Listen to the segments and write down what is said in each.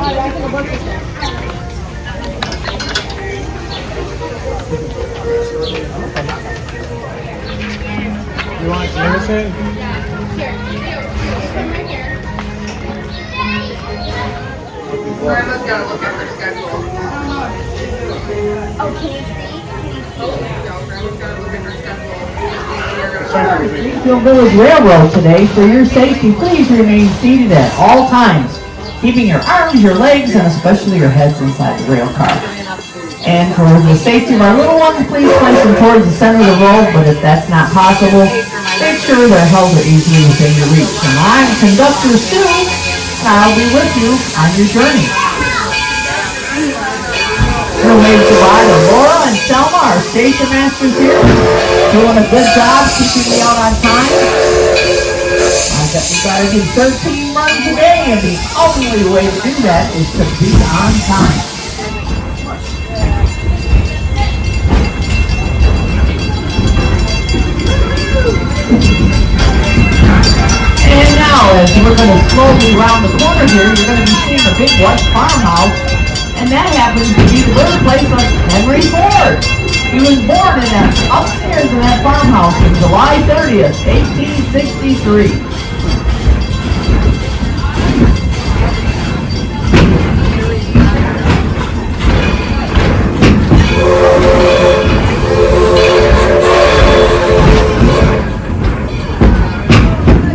You want to notice it? Grandma's got to look at her schedule. Oh, can you see? Grandma's got to look at her schedule. Greenfield Village Railroad today. For your safety, please remain seated at all times, keeping your arms, your legs, and especially your heads inside the rail car. And for the safety of our little ones, please place them towards the center of the road, but if that's not possible, make sure their held are easily within your reach. And I'm Conductor Sue, and I'll be with you on your journey. We'll wave goodbye to Laura and Selma, our station masters here, doing a good job keeping me out on time. We gotta do 13 runs a day, and the only way to do that is to be on time. And now, as we're going to slowly round the corner here, you're going to be seeing a big white farmhouse, and that happens to be the birthplace of Henry Ford. He was born in that, upstairs in that farmhouse on July 30th, 1863.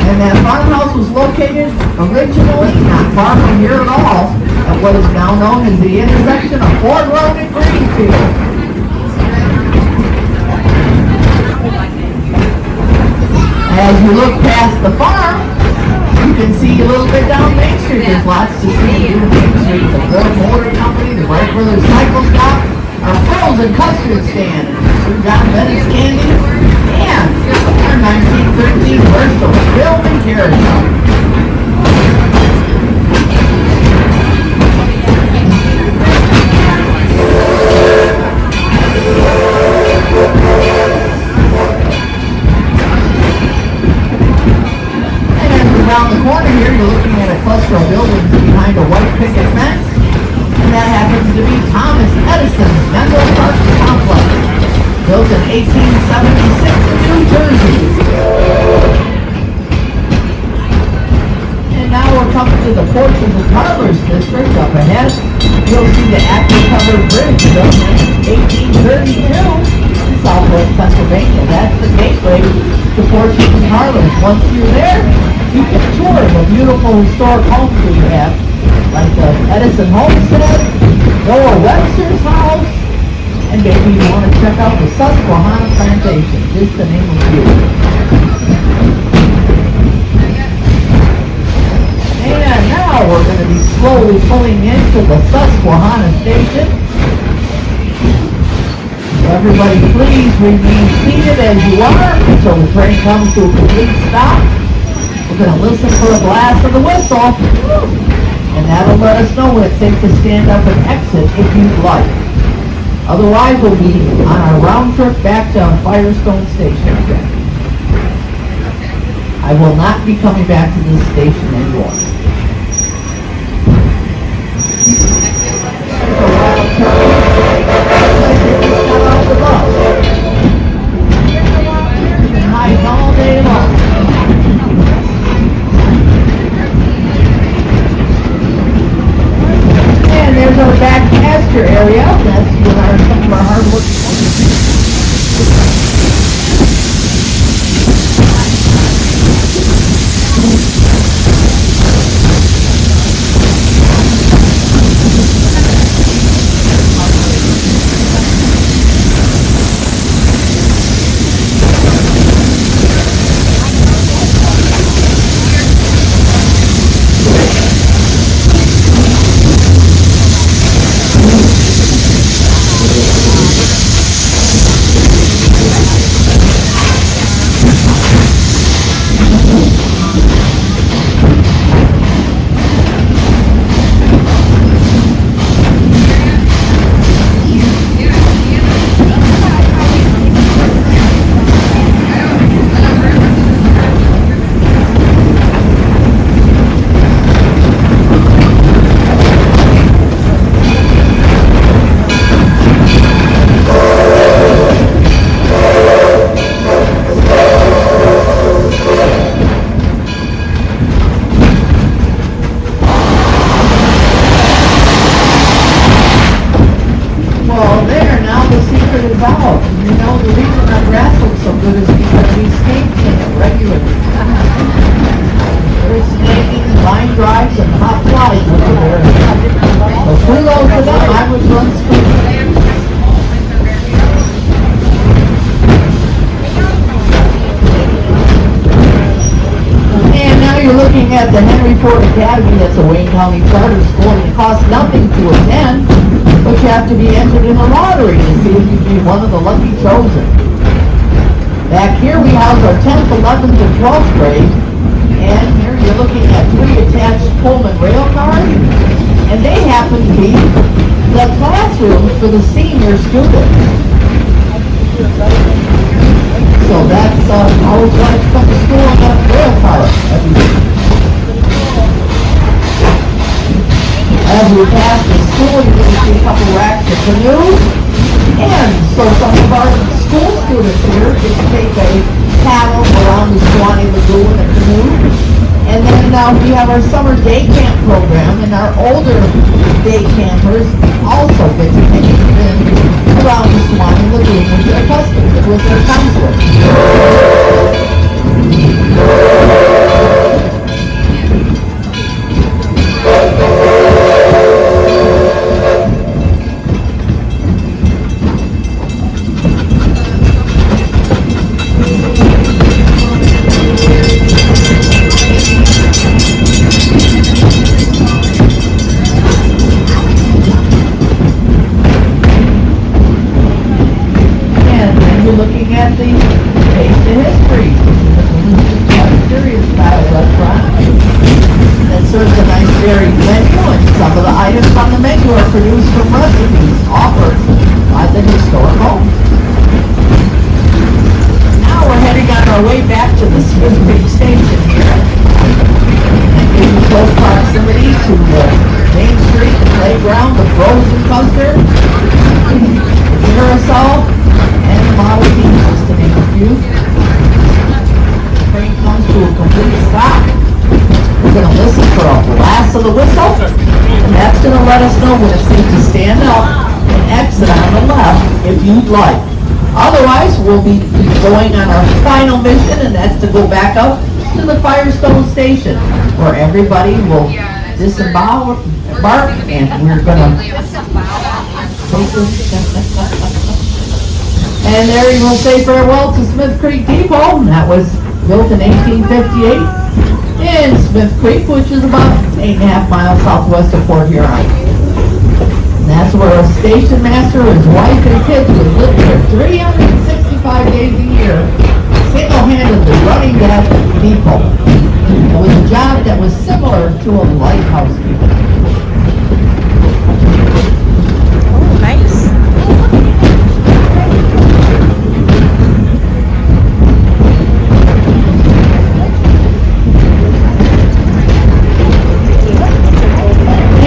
And that farmhouse was located originally not far from here at all, at what is now known as the intersection of Ford Road and Greenfield. As you look past the farm, you can see a little bit down Main Street. There's lots to see. The Main Street, the Ford Motor Company, the Wright Brothers Cycle Shop, our frozen custard stand, Sir John Bennett's Candy, and our 1913 Bristol Film and Carriage Shop. Around the corner here, you're looking at a cluster of buildings behind a white picket fence, and that happens to be Thomas Edison's Menlo Park Complex, built in 1876 in New Jersey. And now we're coming to the Porches and Parlors District. Up ahead, you'll see the active covered bridge built in 1832 in Southwest Pennsylvania. That's the gateway to Porches and Parlors. Once you're there, you can tour the beautiful historic homes that we have, like the Edison Homestead, Noah Webster's house, and maybe you want to check out the Susquehanna Plantation, just to name a few. And now we're going to be slowly pulling into the Susquehanna station. Everybody please remain seated as you are until the train comes to a complete stop. We're going to listen for a blast of the whistle, and that'll let us know when it's safe to stand up and exit if you'd like. Otherwise, we'll be on our round trip back to Firestone Station again. I will not be coming back to this station anymore. You can hide all day long. And there's our back pasture area. That's where some of our hardwood. drives and hot flies over there. So kudos to them, I would run screaming. And now you're looking at the Henry Ford Academy. That's a Wayne County charter school, and it costs nothing to attend, but you have to be entered in a lottery to see if you'd be one of the lucky chosen. Back here we house our 10th, 11th, and 12th grade, and here you're looking at 3 attached Pullman rail cars, and they happen to be the classrooms for the senior students. So that's always wanted to come to school on that rail car every week. As we pass the school, you're going to see a couple racks of canoes. And so some of our school students here get to take a paddle around the Suwannee Lagoon in a canoe. And then we have our summer day camp program, and our older day campers also get to take a spin around the Suwannee Lagoon with their counselors. Looking at the Taste of History, serious style restaurant that serves a nice varied menu, and some of the items on the menu are produced from recipes offered by the historic home. Now we're heading on our way back to the Smith Creek Station here, and in close proximity to the Main Street, the playground, the frozen coaster, the carousel, and the Model T, just to name a few. The train comes to a complete stop. We're going to listen for a blast of the whistle, and that's going to let us know when it's safe to stand up and exit on the left if you'd like. Otherwise, we'll be going on our final mission, and that's to go back up to the Firestone Station, where everybody will disembark, and we're going to take this. And there you will say farewell to Smith Creek Depot. That was built in 1858 in Smith Creek, which is about 8.5 miles southwest of Port Huron. And that's where a station master, his wife, and kids would live there 365 days a year, single-handedly running that depot. It was a job that was similar to a lighthouse keeper. Oh, nice.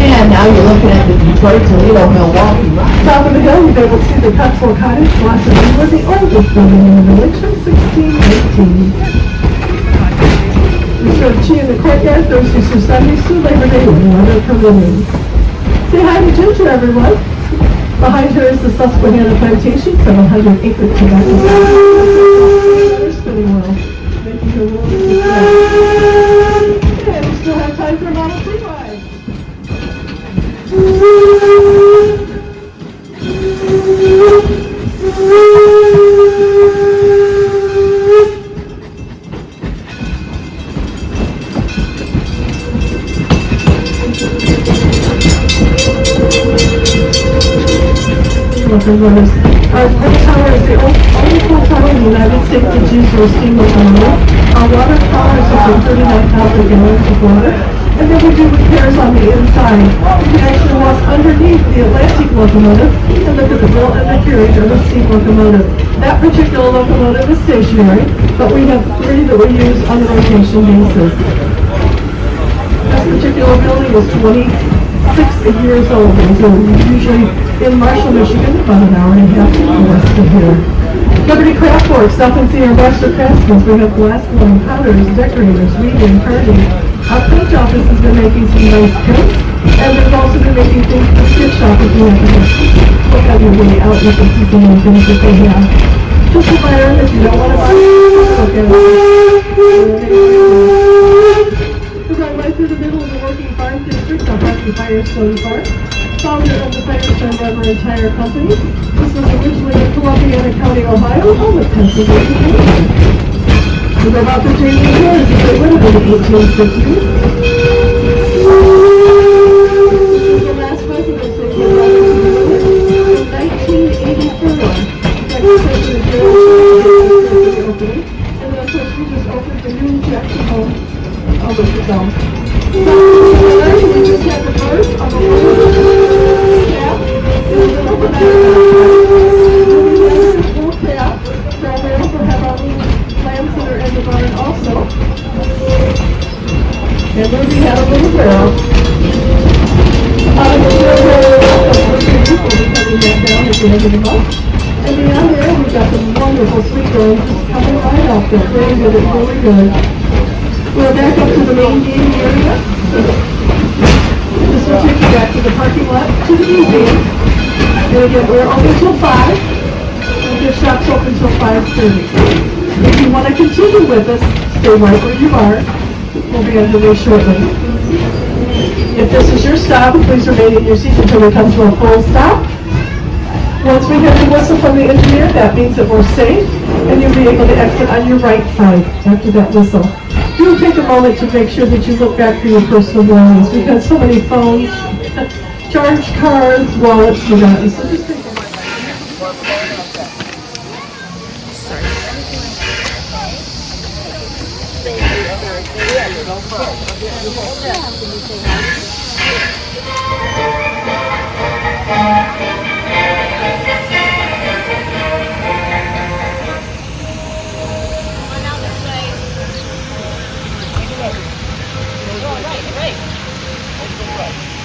And now you're looking at the Detroit, Toledo, Milwaukee route. Top of the hill, you'll be able to see the Cotswold Cottage, Washington, was the oldest building in the village from 1618. We serve tea in the courtyard Thursdays through Sundays through Labor Day when weather permitting. Say hi to Ginger, everyone. Behind her is the Susquehanna Plantation, 700-acre tobacco farm. Spinning well, making her world a success. And we still have time for a Model T ride. Our tower is the only full tower in the United States that uses a steam locomotive. Our water tower is over 39,000 gallons of water. And then we do repairs on the inside. You can actually walk underneath the Atlantic locomotive and look at the built and the carriage of the steam locomotive. That particular locomotive is stationary, but we have 3 that we use on a rotation basis. This particular building is 26 years old, and so usually in Marshall, Michigan, about an hour and a half west of here. Liberty Craft Works, up in the Ambassador Craftsmen, we have glass blowing powders, decorators, weaving, carding. Our paint office has been making some nice prints, and we've also been making things for gift shop if you have to look on your way out, you can see some of the things that they have. Just a minor, if you don't want to buy it, look at it. We're right through the middle of the world. Firestone Park, founder of the Firestone Rubber and Tire Company. This was originally in Columbiana County, Ohio, home of Pennsylvania. We go about the Jamie Shores as they would have been in the 1860s. This is the last presidency of Robert E. Lewis in 1984. Next President Gerald Ford for the opening. And then of course we just opened the new Jackson home. I'll let you go. So we just had the birth of a woman calf. It was an open we have this little calf. So we also have our little lambs that are in the barn also. And Ruby had a little girl. Out of the little girl, we'll be coming back down at the end of the month. And beyond there, we've got some wonderful sweet rolls just coming right out there. Very good, it's really good. We're back up to the main gaming area. This will take you back to the parking lot, to the museum. And again, we're open till 5. And the shop's open till 5:30. If you want to continue with us, stay right where you are. We'll be underway shortly. If this is your stop, please remain in your seat until we come to a full stop. Once we get the whistle from the engineer, that means that we're safe, and you'll be able to exit on your right side after that whistle. Do take a moment to make sure that you look back for your personal belongings. We've had so many phones, charge cards, wallets, so just take a moment. Right.